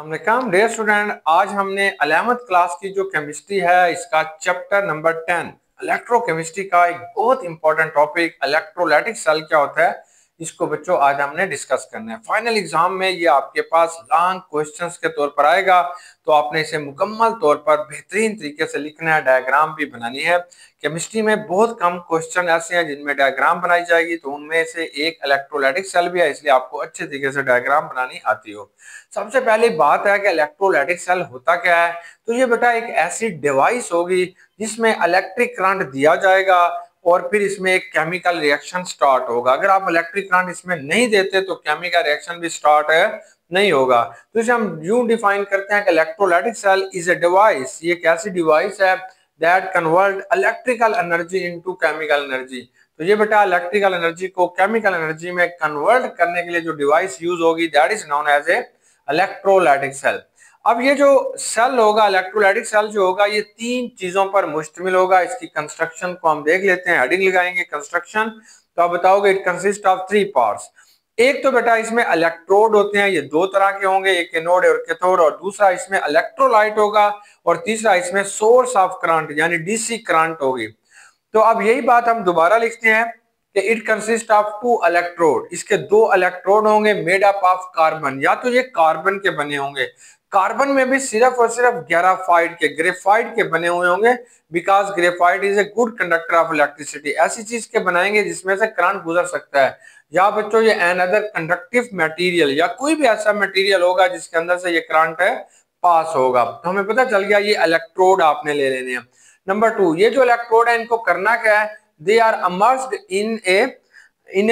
अस्सलाम dear student, आज हमने 11th क्लास की जो केमिस्ट्री है इसका चैप्टर नंबर 10 इलेक्ट्रोकेमिस्ट्री का एक बहुत इंपॉर्टेंट टॉपिक इलेक्ट्रोलाइटिक सेल क्या होता है इसको बच्चों आज हमने डिस्कस करना है। फाइनल एग्जाम में ये आपके पास लॉन्ग क्वेश्चंस के तौर पर आएगा, तो आपने इसे मुकम्मल तौर पर बेहतरीन तरीके से लिखना है, डायग्राम भी बनानी है। केमिस्ट्री में बहुत कम क्वेश्चन ऐसे हैं जिनमें डायग्राम बनाई जाएगी, तो उनमें से एक इलेक्ट्रोलाइटिक सेल भी है, इसलिए आपको अच्छे तरीके से डायग्राम बनानी आती हो। सबसे पहली बात है कि इलेक्ट्रोलाइटिक सेल होता क्या है। तो ये बेटा एक ऐसी डिवाइस होगी जिसमें इलेक्ट्रिक करंट दिया जाएगा और फिर इसमें एक केमिकल रिएक्शन स्टार्ट होगा। अगर आप इलेक्ट्रिक करंट इसमें नहीं देते तो केमिकल रिएक्शन भी स्टार्ट नहीं होगा। तो इसे हम यूं डिफाइन करते हैं कि electrolytic cell is a device, ये एक ऐसी डिवाइस है that convert electrical energy into chemical energy. तो ये बेटा इलेक्ट्रिकल एनर्जी को केमिकल एनर्जी में कन्वर्ट करने के लिए जो डिवाइस यूज होगी that is known as a electrolytic cell. अब ये जो सेल होगा, इलेक्ट्रोलाइटिक सेल जो होगा, ये तीन चीजों पर मुश्तमिल होगा। इसकी कंस्ट्रक्शन को हम देख लेते हैं, हेडिंग लगाएंगे कंस्ट्रक्शन। तो आप बताओगे it consist of three parts. एक तो बेटा इसमें इलेक्ट्रोड होते हैं, ये दो तरह के होंगे, एक एनोड और कैथोड, और दूसरा इसमें इलेक्ट्रोलाइट होगा, और तीसरा इसमें सोर्स ऑफ करंट यानी डीसी करंट होगी। तो अब यही बात हम दोबारा लिखते हैं कि it consist of two electrode, इसके दो इलेक्ट्रोड होंगे मेड अप ऑफ कार्बन, या तो ये कार्बन के बने होंगे, कार्बन में भी सिर्फ और सिर्फ ग्रेफाइट के बने हुए होंगे, because graphite is a good conductor of electricity. ऐसी चीज के बनाएंगे जिसमें से करंट गुजर सकता है, या बच्चों ये एन अदर कंडक्टिव मटेरियल, या कोई भी ऐसा मटेरियल होगा जिसके अंदर से ये करंट है पास होगा। तो हमें पता चल गया ये इलेक्ट्रोड आपने ले लेने हैं। नंबर टू, ये जो इलेक्ट्रोड है इनको करना क्या है, they are immersed in a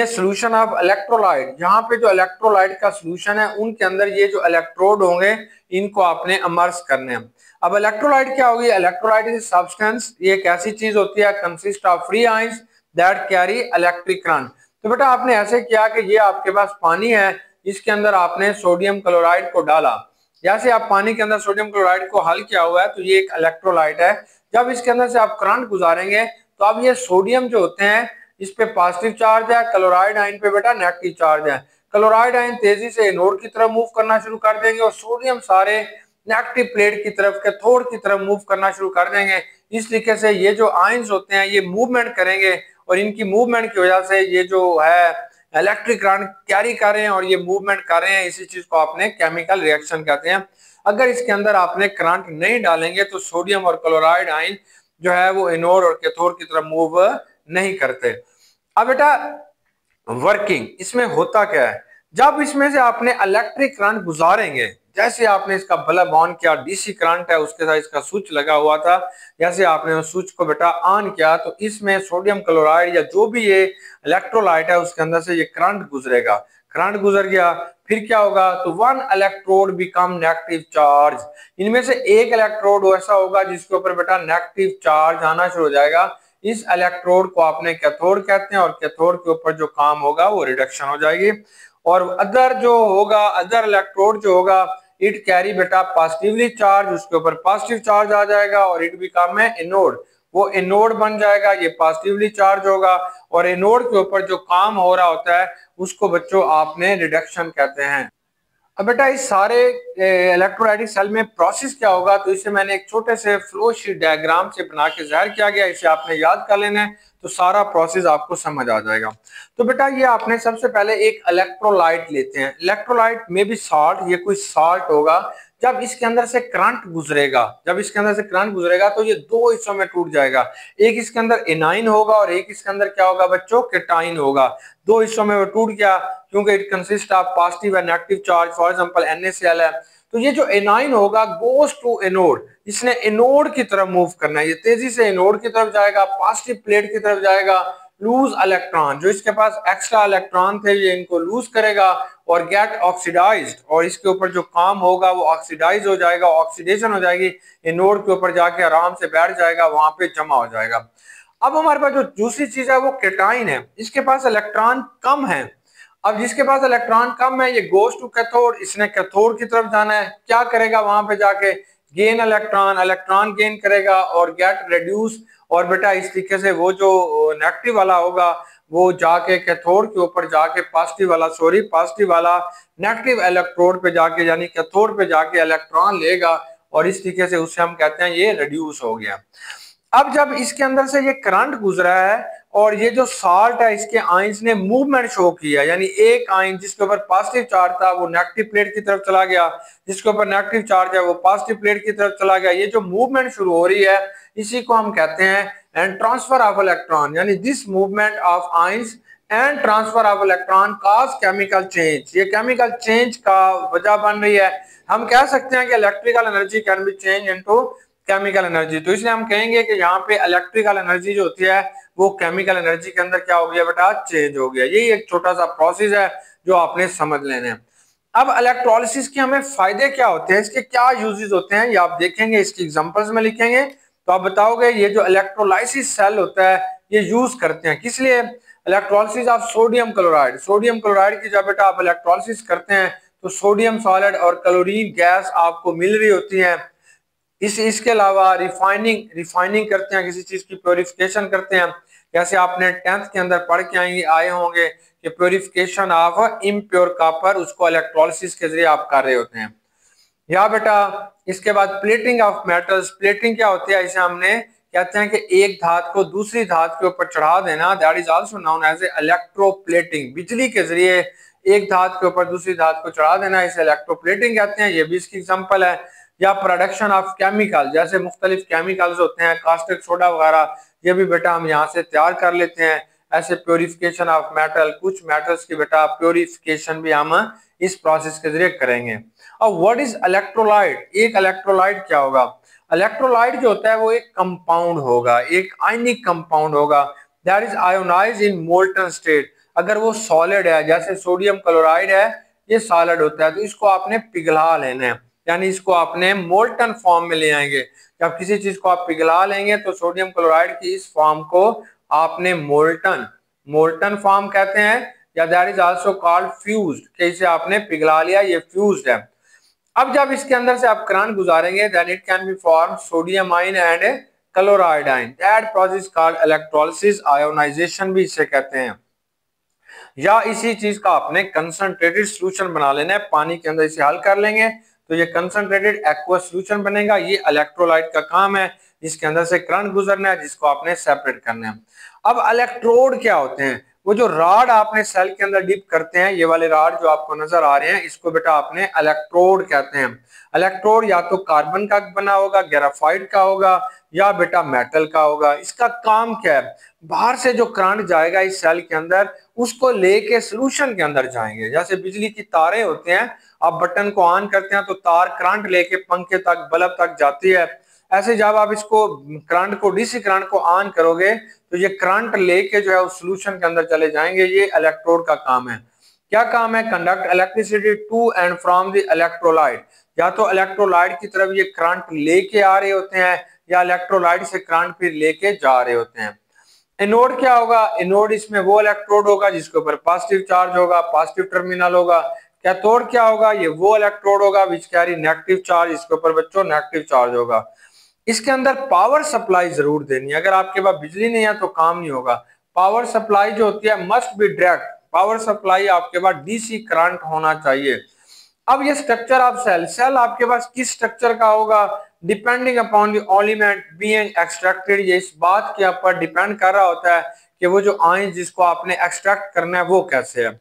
solution of electrolyte. यहाँ पे जो इलेक्ट्रोलाइट का सोल्यूशन है उनके अंदर ये जो इलेक्ट्रोड होंगे इनको आपने अमर्स करने हैं। अब इलेक्ट्रोलाइट क्या होगी, इलेक्ट्रोलाइट इज सब्सटेंस, ये एक ऐसी चीज होती है consist of free ions that carry electric current. तो बेटा आपने ऐसे किया कि ये आपके पास पानी है, इसके अंदर आपने सोडियम क्लोराइड को डाला। जैसे आप पानी के अंदर सोडियम क्लोराइड को हल किया हुआ है तो ये एक इलेक्ट्रोलाइट है। जब इसके अंदर से आप करंट गुजारेंगे तो अब ये सोडियम जो होते हैं इस पे पॉजिटिव चार्ज है, क्लोराइड आयन पे बेटा नेगेटिव चार्ज है। क्लोराइड आयन तेजी से एनोड की तरफ मूव करना शुरू कर देंगे और सोडियम सारे नेगेटिव प्लेट की तरफ, कैथोड की तरफ मूव करना शुरू कर देंगे। इस तरीके से ये जो आयंस होते हैं ये मूवमेंट करेंगे, और इनकी मूवमेंट की वजह से ये जो है इलेक्ट्रिक करंट कैरी कर रहे हैं और ये मूवमेंट कर रहे हैं। इसी चीज को आपने केमिकल रिएक्शन कहते हैं। अगर इसके अंदर आपने करंट नहीं डालेंगे तो सोडियम और क्लोराइड आयन जो है वो एनोड और कैथोड की तरफ मूव नहीं करते। अब बेटा वर्किंग इसमें होता क्या है, जब इसमें से आपने इलेक्ट्रिक करंट गुजारेंगे, जैसे आपने इसका बल्ब ऑन किया, डीसी करंट है उसके साथ इसका स्विच लगा हुआ था, जैसे आपने उस स्विच को बेटा ऑन किया तो इसमें सोडियम क्लोराइड या जो भी ये इलेक्ट्रोलाइट है उसके अंदर से ये करंट गुजरेगा। करंट गुजर गया, फिर क्या होगा, तो one electrode become negative charge. इनमें से एक इलेक्ट्रोड ऐसा होगा जिसके ऊपर बेटा नेगेटिव चार्ज आना शुरू हो जाएगा। इस इलेक्ट्रोड को आपने कैथोड कहते हैं, और कैथोड के ऊपर जो काम होगा वो रिडक्शन हो जाएगी। और अदर जो होगा, अदर इलेक्ट्रोड जो होगा, इट कैरी बेटा पॉजिटिवली चार्ज, उसके ऊपर पॉजिटिव चार्ज आ जाएगा और इट बिकम है एनोड, वो एनोड बन जाएगा, ये पॉजिटिवली चार्ज होगा। और एनोड के ऊपर जो काम हो रहा होता है उसको बच्चों आपने रिडक्शन कहते हैं। अब बेटा इस सारे इलेक्ट्रोलाइटिक सेल में प्रोसेस क्या होगा, तो इसे मैंने एक छोटे से फ्लो शीट डायग्राम से बना के जाहिर किया गया, इसे आपने याद कर लेना है तो सारा प्रोसेस आपको समझ आ जाएगा। तो बेटा ये आपने सबसे पहले एक इलेक्ट्रोलाइट लेते हैं, इलेक्ट्रोलाइट में भी साल्ट, ये कोई साल्ट होगा। जब इसके अंदर से करंट गुजरेगा, तो ये दो हिस्सों में टूट जाएगा, एक इसके अंदर एनाइन होगा और एक इसके अंदर क्या होगा बच्चों, केटाइन होगा। दो हिस्सों में वो टूट गया क्योंकि it consist of positive and negative charge, for example NaCl है। तो ये जो एनाइन होगा गोस टू एनोड, इसने एनोड की तरफ मूव करना है, ये तेजी से एनोड की तरफ जाएगा, पॉजिटिव प्लेट की तरफ जाएगा। लूज इलेक्ट्रॉन, जो इसके पास एक्स्ट्रा इलेक्ट्रॉन थे ये इनको लूज करेगा और गेट ऑक्सीडाइज्ड, और इसके ऊपर जो काम होगा वो ऑक्सीडाइज हो जाएगा, ऑक्सीडेशन हो जाएगी, एनोड के ऊपर जाके आराम से बैठ जाएगा, वहां पे जमा हो जाएगा। अब हमारे पास जो दूसरी चीज है वो केटाइन है, इसके पास इलेक्ट्रॉन कम है। अब जिसके पास इलेक्ट्रॉन कम है ये गोस टू कैथोड, इसने कैथोड की तरफ जाना है, क्या करेगा वहां पे जाके, गेन इलेक्ट्रॉन गेन करेगा और गेट रिड्यूस। और बेटा इस तरीके से वो जो नेगेटिव वाला होगा वो जाके कैथोड के ऊपर जाके पॉजिटिव वाला नेगेटिव इलेक्ट्रोड पे जाके यानी कैथोड पे जाके इलेक्ट्रॉन लेगा और इस तरीके से उससे हम कहते हैं ये रिड्यूस हो गया। अब जब इसके अंदर से ये करंट गुजरा है और ये जो साल्ट है इसके आयंस ने मूवमेंट शो किया, यानी एक आयन जिसके ऊपर पॉजिटिव चार्ज था वो नेगेटिव प्लेट की तरफ चला गया, जिसके ऊपर नेगेटिव चार्ज है वो पॉजिटिव प्लेट की तरफ चला गया। ये जो मूवमेंट शुरू हो रही है इसी को हम कहते हैं एंड ट्रांसफर ऑफ इलेक्ट्रॉन, यानी this movement of ions and transfer of electron cause chemical change. ये केमिकल चेंज का वजह बन रही है। हम कह सकते हैं कि electrical energy can be change into chemical energy, तो इसलिए हम कहेंगे कि यहाँ पे इलेक्ट्रिकल एनर्जी जो होती है वो केमिकल एनर्जी के अंदर क्या हो गया बेटा, चेंज हो गया। यही एक छोटा सा प्रोसेस है जो आपने समझ लेना है। अब इलेक्ट्रोलिसिस के हमें फायदे क्या होते हैं, इसके क्या यूजेस होते हैं, ये आप देखेंगे, इसकी एग्जांपल्स में लिखेंगे तो आप बताओगे ये जो इलेक्ट्रोलाइसिस सेल होता है ये यूज करते हैं किस लिए। Electrolysis of sodium chloride, sodium chloride की जब बेटा आप इलेक्ट्रोलिसिस करते हैं तो सोडियम सॉलिड और क्लोरीन गैस आपको मिल रही होती है। इसके अलावा रिफाइनिंग करते हैं, किसी चीज की प्योरिफिकेशन करते हैं। जैसे आपने 10th के अंदर पढ़ के आए होंगे कि प्योरिफिकेशन ऑफ इम्प्योर कॉपर, उसको इलेक्ट्रोलिसिस के जरिए आप कर रहे होते हैं। या बेटा इसके बाद प्लेटिंग ऑफ मेटल्स, प्लेटिंग क्या होती है, इसे हमने कहते हैं कि एक धातु को दूसरी धातु के ऊपर चढ़ा देना, that is also known as electroplating. बिजली के जरिए एक धातु के ऊपर दूसरी धातु को चढ़ा देना, इसे इलेक्ट्रोप्लेटिंग कहते हैं। ये भी इसकी एग्जांपल है। या प्रोडक्शन ऑफ केमिकल, जैसे मुख्तलिफ केमिकल्स होते हैं, कास्टिक सोडा वगैरह, ये भी बेटा हम यहाँ से तैयार कर लेते हैं। ऐसे प्योरिफिकेशन ऑफ मेटल, कुछ मेटल्स की बेटा प्योरिफिकेशन भी हम इस प्रोसेस के जरिए करेंगे। अब व्हाट इज इलेक्ट्रोलाइट, एक इलेक्ट्रोलाइट क्या होगा। इलेक्ट्रोलाइट जो होता है वो एक कंपाउंड होगा, एक आयनिक कंपाउंड होगा, that is ionised in molten state. अगर वो सॉलिड है, जैसे सोडियम क्लोराइड है ये सॉलिड होता है, तो इसको आपने पिघला लेना है, यानी इसको आपने मोल्टन फॉर्म में ले आएंगे। जब किसी चीज को आप पिघला लेंगे तो सोडियम क्लोराइड की इस फॉर्म को आपने मोल्टन फॉर्म कहते हैं, या that is also called fused, कि इसे आपने पिघला लिया, ये फ्यूज्ड है। अब जब इसके अंदर से आप करंट गुजारेंगे then it can be form sodium ion and chloride ion, that process called electrolysis, ionization भी इसे कहते हैं। या इसी चीज का आपने कंसंट्रेटेड सॉल्यूशन बना लेना है, पानी के अंदर इसे हल कर लेंगे तो ये कंसंट्रेटेड एक्वस सॉल्यूशन बनेगा। ये इलेक्ट्रोलाइट का काम है, जिसके अंदर से करंट गुजरना है, जिसको आपने सेपरेट करना है। अब इलेक्ट्रोड क्या होते हैं, वो जो राड आपने सेल के अंदर डिप करते हैं, ये वाले राड जो आपको नजर आ रहे हैं, इसको बेटा आपने इलेक्ट्रोड कहते हैं। इलेक्ट्रोड या तो कार्बन का बना होगा, ग्रेफाइट का होगा, या बेटा मेटल का होगा। इसका काम क्या है, बाहर से जो करंट जाएगा इस सेल के अंदर उसको लेके सॉल्यूशन के अंदर जाएंगे। जैसे बिजली की तारें होते हैं, आप बटन को ऑन करते हैं तो तार करंट लेके पंखे तक, बल्ब तक जाती है। ऐसे जब आप इसको करंट को, डीसी करंट को ऑन करोगे तो ये करंट लेके जो है उस सॉल्यूशन के अंदर चले जाएंगे। ये इलेक्ट्रोड का काम है। क्या काम है, conduct electricity to and from the electrolyte. या तो इलेक्ट्रोलाइट की तरफ ये करंट लेके आ रहे होते हैं, या इलेक्ट्रोलाइट से करंट फिर लेके जा रहे होते हैं। एनोड क्या होगा, एनोड इसमें वो इलेक्ट्रोड होगा जिसके ऊपर पॉजिटिव चार्ज होगा, पॉजिटिव टर्मिनल होगा। कैथोड क्या होगा, ये वो इलेक्ट्रोड होगा विच कैरी नेगेटिव चार्ज, इसके ऊपर बच्चों नेगेटिव चार्ज होगा। इसके अंदर पावर सप्लाई जरूर देनी है, अगर आपके पास बिजली नहीं है तो काम नहीं होगा। पावर सप्लाई जो होती है must be direct, power supply आपके पास डीसी करंट होना चाहिए। अब ये स्ट्रक्चर ऑफ सेल आपके पास किस स्ट्रक्चर का होगा, depending upon the element being extracted, ये इस बात के ऊपर डिपेंड कर रहा होता है कि वो जो आयन जिसको आपने एक्सट्रैक्ट करना है वो कैसे है।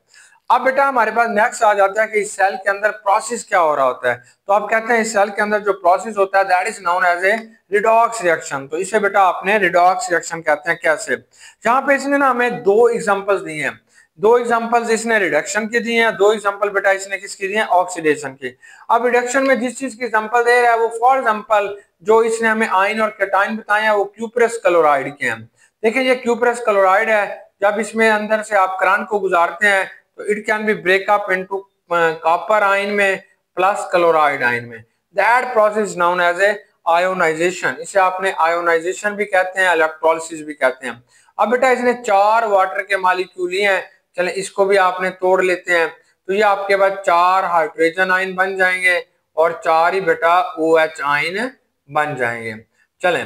अब बेटा हमारे पास नेक्स्ट आ जाता है कि इस सेल के अंदर प्रोसेस क्या हो रहा होता है। तो आप कहते हैं इस सेल के अंदर जो प्रोसेस होता है that is known as a redox reaction. तो इसे बेटा आपने रिडॉक्स रिएक्शन कहते हैं। कैसे, जहां पे इसने ना हमें दो एग्जांपल्स दिए हैं, दो एग्जांपल्स इसने रिडक्शन की दी हैं, दो एग्जांपल बेटा इसने किसकी दी हैं, ऑक्सीडेशन की। अब रिडक्शन में जिस चीज की एग्जांपल दे रहा है वो फॉर एग्जांपल जो इसने हमें आयन और कैटायन बताए हैं वो क्यूप्रस क्लोराइड के हैं। देखिए ये क्यूप्रस क्लोराइड है, जब इसमें अंदर से आप करंट को गुजारते हैं तो it can be break up into copper ion में प्लस क्लोराइड आयन में, that process known as a ionization. इसे आपने आयोनाइजेशन भी कहते हैं, इलेक्ट्रोलिसिस भी कहते हैं। अब बेटा इसने 4 वाटर के मॉलिक्यूल लिए हैं, चले इसको भी आपने तोड़ लेते हैं, तो ये आपके पास 4 हाइड्रोजन आयन बन जाएंगे और 4 ही बेटा OH आयन बन जाएंगे। चलें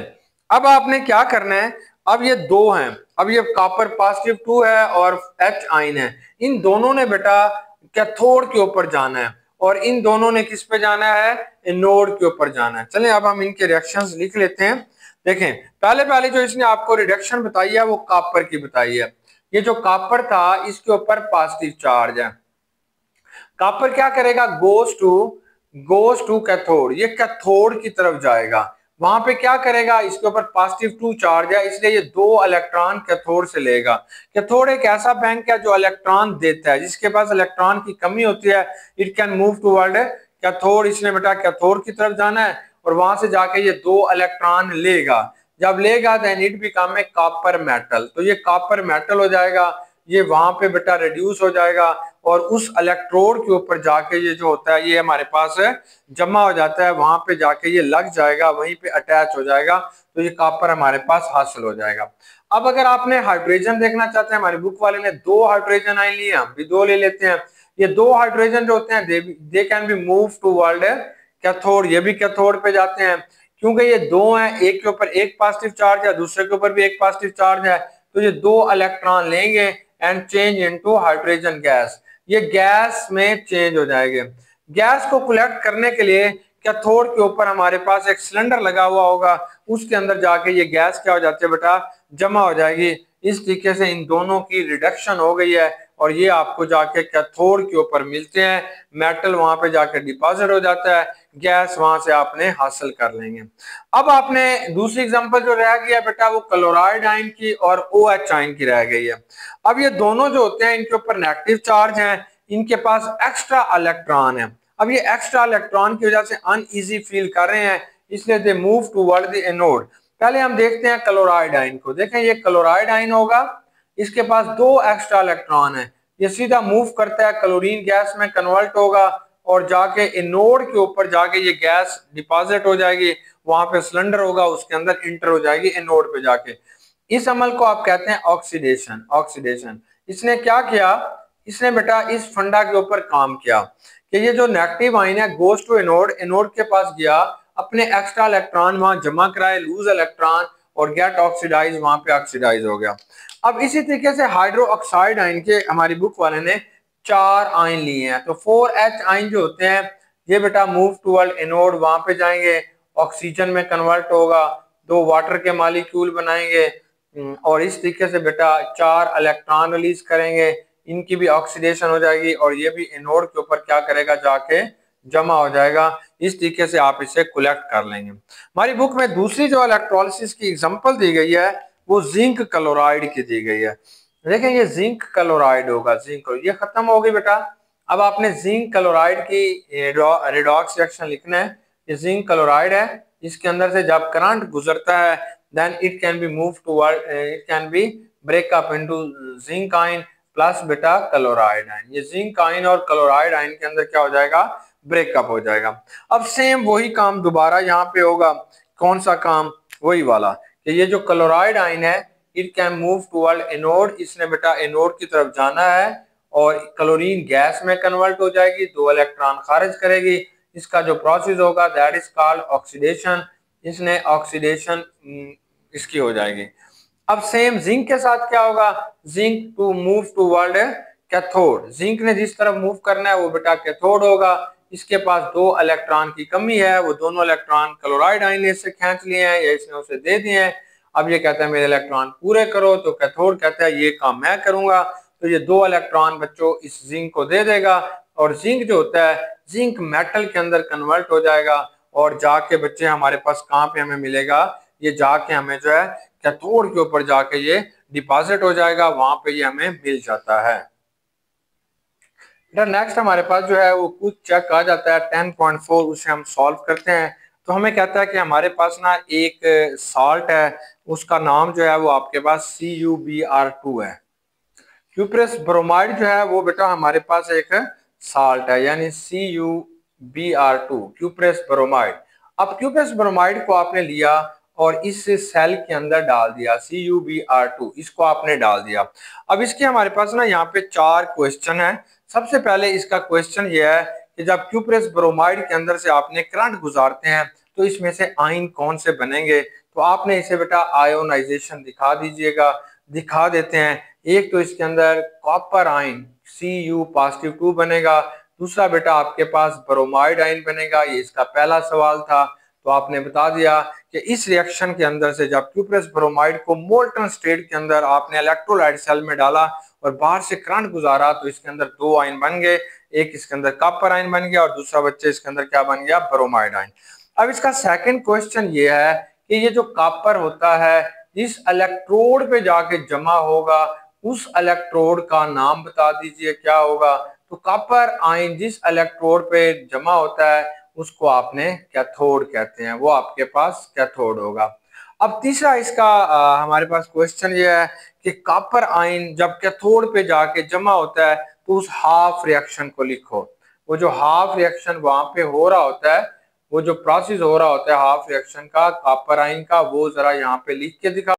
अब आपने क्या करना है, अब ये दो हैं, अब ये कॉपर पॉजिटिव 2 है और H आइन है, इन दोनों ने बेटा कैथोड के ऊपर जाना है और इन दोनों ने किस पे जाना है, एनोड के ऊपर जाना है। चलें अब हम इनके रिएक्शंस लिख लेते हैं। देखें पहले पहले जो इसने आपको रिडक्शन बताई है वो कॉपर की बताई है। ये जो कॉपर था इसके ऊपर पॉजिटिव चार्ज है, कॉपर क्या करेगा, गोस टू कैथोड, ये कैथोड की तरफ जाएगा, वहां पे क्या करेगा, इसके ऊपर पॉजिटिव 2 चार्ज है इसलिए ये 2 इलेक्ट्रॉन कैथोड से लेगा। कैथोड एक ऐसा बैंक है जो इलेक्ट्रॉन देता है, जिसके पास इलेक्ट्रॉन की कमी होती है it can move toward cathode, इसने बेटा कैथोड की तरफ जाना है और वहां से जाके ये 2 इलेक्ट्रॉन लेगा। जब लेगा then it become a copper metal, तो ये कॉपर मेटल हो जाएगा, ये वहां पे बेटा रिड्यूस हो जाएगा और उस इलेक्ट्रोड के ऊपर जाके ये जो होता है ये हमारे पास जमा हो जाता है, वहां पे जाके ये लग जाएगा, वहीं पे अटैच हो जाएगा, तो ये कॉपर हमारे पास हासिल हो जाएगा। अब अगर आपने हाइड्रोजन देखना चाहते हैं, हमारी बुक वाले ने 2 हाइड्रोजन आइन लिए, हम भी 2 ले लेते हैं। ये 2 हाइड्रोजन जो होते हैं they can be move toward cathode, ये भी कैथोड पे जाते हैं, क्योंकि ये 2 हैं, एक के ऊपर एक पॉजिटिव चार्ज है, दूसरे के ऊपर भी एक पॉजिटिव चार्ज है, तो ये 2 इलेक्ट्रॉन लेंगे and change into hydrogen gas, ये गैस में चेंज हो जाएंगे। गैस को कलेक्ट करने के लिए कैथोड के ऊपर हमारे पास एक सिलेंडर लगा हुआ होगा, उसके अंदर जाके ये गैस क्या हो जाती है बेटा, जमा हो जाएगी। इस तरीके से इन दोनों की रिडक्शन हो गई है और ये आपको जाके कैथोड के ऊपर मिलते हैं, मेटल वहां पे जाके डिपॉजिट हो जाता है, गैस वहां से आपने हासिल कर लेंगे। अब आपने दूसरी एग्जांपल जो रह गया बेटा वो क्लोराइड आयन की और OH आयन की रह गई है। अब ये दोनों जो होते हैं इनके ऊपर नेगेटिव चार्ज है, इनके पास एक्स्ट्रा इलेक्ट्रॉन है। अब ये एक्स्ट्रा इलेक्ट्रॉन की वजह से अनईजी फील कर रहे हैं, इसलिए they move toward the anode. पहले हम देखते हैं क्लोराइड आयन को। देखें ये क्लोराइड आयन होगा, इसके पास 2 एक्स्ट्रा इलेक्ट्रॉन है, ये सीधा मूव करता है, क्लोरीन गैस में कन्वर्ट होगा और जाके एनोड के ऊपर जाके ये गैस डिपॉजिट हो जाएगी, वहां पे सिलेंडर होगा, उसके अंदर इंटर हो जाएगी एनोड पे जाके। इस अमल को आप कहते हैं ऑक्सीडेशन। ऑक्सीडेशन इसने क्या किया, इसने बेटा इस फंडा के ऊपर काम किया कि ये जो नेगेटिव आयन है गोस टू एनोड, एनोड के पास गया, अपने एक्स्ट्रा इलेक्ट्रॉन वहां जमा कराए, लूज इलेक्ट्रॉन, और गेट ऑक्सीडाइज, वहां पे ऑक्सीडाइज हो गया। अब इसी तरीके से हाइड्रो ऑक्साइड आयन के हमारी बुक वाले ने 4 आयन लिए हैं, तो 4H आयन जो होते हैं ये बेटा मूव टुवर्ड एनोड, वहां पे जाएंगे, ऑक्सीजन में कन्वर्ट होगा, 2 वाटर के मॉलिक्यूल बनाएंगे और इस तरीके से बेटा 4 इलेक्ट्रॉन रिलीज करेंगे, इनकी भी ऑक्सीडेशन हो जाएगी और ये भी एनोड के ऊपर क्या करेगा, जाके जमा हो जाएगा। इस तरीके से आप इसे कलेक्ट कर लेंगे। हमारी बुक में दूसरी जो इलेक्ट्रोलिसिस की एग्जांपल दी गई है वो जिंक क्लोराइड की दी गई है। देखें ये जिंक क्लोराइड होगा, जिंक, ये खत्म हो गई बेटा। अब आपने जिंक क्लोराइड की रेडॉक्स रिएक्शन लिखना है। ये जिंक क्लोराइड है, इसके अंदर से जब करंट गुजरता है then it can be move toward, it can be break up into zinc ion plus बेटा क्लोराइड आयन। ये जिंक आयन और क्लोराइड आयन के अंदर क्या हो जाएगा, ब्रेकअप हो जाएगा। अब सेम वही काम दोबारा यहाँ पे होगा, कौन सा काम, वही वाला कि ये जो क्लोराइड आयन है it can move toward anode, इसने बेटा एनोड की तरफ जाना है और क्लोरीन गैस में कन्वर्ट हो जाएगी, 2 इलेक्ट्रॉन खारिज करेगी, इसका जो प्रोसेस होगा दैट इज कॉल्ड ऑक्सीडेशन, इसने ऑक्सीडेशन इसकी हो जाएगी। अब सेम जिंक के साथ क्या होगा, zinc to move toward cathode, zinc ने जिस तरफ मूव करना है वो बेटा कैथोड होगा, इसके पास 2 इलेक्ट्रॉन की कमी है, वो दोनों इलेक्ट्रॉन क्लोराइड आयन ने इससे खींच लिए हैं या इसने उसे दे दिए हैं। अब ये कहता है मेरे इलेक्ट्रॉन पूरे करो, तो कैथोड कहता है ये काम मैं करूंगा, तो ये 2 इलेक्ट्रॉन बच्चों इस जिंक को दे देगा और जिंक जो होता है जिंक मेटल के अंदर कन्वर्ट हो जाएगा और जाके बच्चे हमारे पास कहाँ पे हमें मिलेगा, ये जाके हमें जो है कैथोड के ऊपर जाके ये डिपॉजिट हो जाएगा, वहां पे ये हमें मिल जाता है। नेक्स्ट हमारे पास जो है वो क्विक चेक आ जाता है 10.4, उसे हम सॉल्व करते हैं। तो हमें कहता है कि हमारे पास ना एक साल्ट है, उसका नाम जो है वो आपके पास CuBr2 है। क्यूप्रस ब्रोमाइड जो है वो बेटा हमारे पास एक साल्ट है, यानी CuBr2 क्यूप्रस ब्रोमाइड। अब क्यूप्रस ब्रोमाइड को आपने लिया और इस सेल के अंदर डाल दिया, CuBr2 इसको आपने डाल दिया। अब इसके हमारे पास ना यहाँ पे 4 क्वेश्चन है। सबसे पहले इसका क्वेश्चन ये है कि जब क्यूप्रस ब्रोमाइड के अंदर से आपने करंट गुजारते हैं तो इसमें से आयन कौन से बनेंगे, तो आपने इसे बेटा आयोनाइजेशन दिखा दीजिएगा। दिखा देते हैं। एक तो इसके अंदर कॉपर आयन Cu +2 बनेगा। दूसरा बेटा आपके पास ब्रोमाइड आयन बनेगा। ये इसका पहला सवाल था, तो आपने बता दिया कि इस रिएक्शन के अंदर से जब क्यूप्रस ब्रोमाइड को मोल्टन स्टेट के अंदर आपने इलेक्ट्रोलाइट सेल में डाला और बाहर से करंट गुजारा, तो इसके अंदर दो आयन बन गए। एक इसके अंदर कॉपर आयन बन गया और दूसरा बच्चे इसके अंदर क्या बन गया, ब्रोमाइड आयन। अब इसका सेकंड क्वेश्चन ये है कि ये जो कॉपर होता है जिस इलेक्ट्रोड पे जाके जमा होगा उस इलेक्ट्रोड का नाम बता दीजिए क्या होगा। तो कॉपर आयन जिस इलेक्ट्रोड पे जमा होता है उसको आपने कैथोड कहते हैं, वो आपके पास कैथोड होगा। अब तीसरा इसका हमारे पास क्वेश्चन ये है कि कॉपर आयन जब कैथोड पे जाके जमा होता है तो उस हाफ रिएक्शन को लिखो। वो जो हाफ रिएक्शन वहां पे हो रहा होता है, वो जो प्रोसेस हो रहा होता है हाफ रिएक्शन का कॉपर आयन का, वो जरा यहाँ पे लिख के दिखा।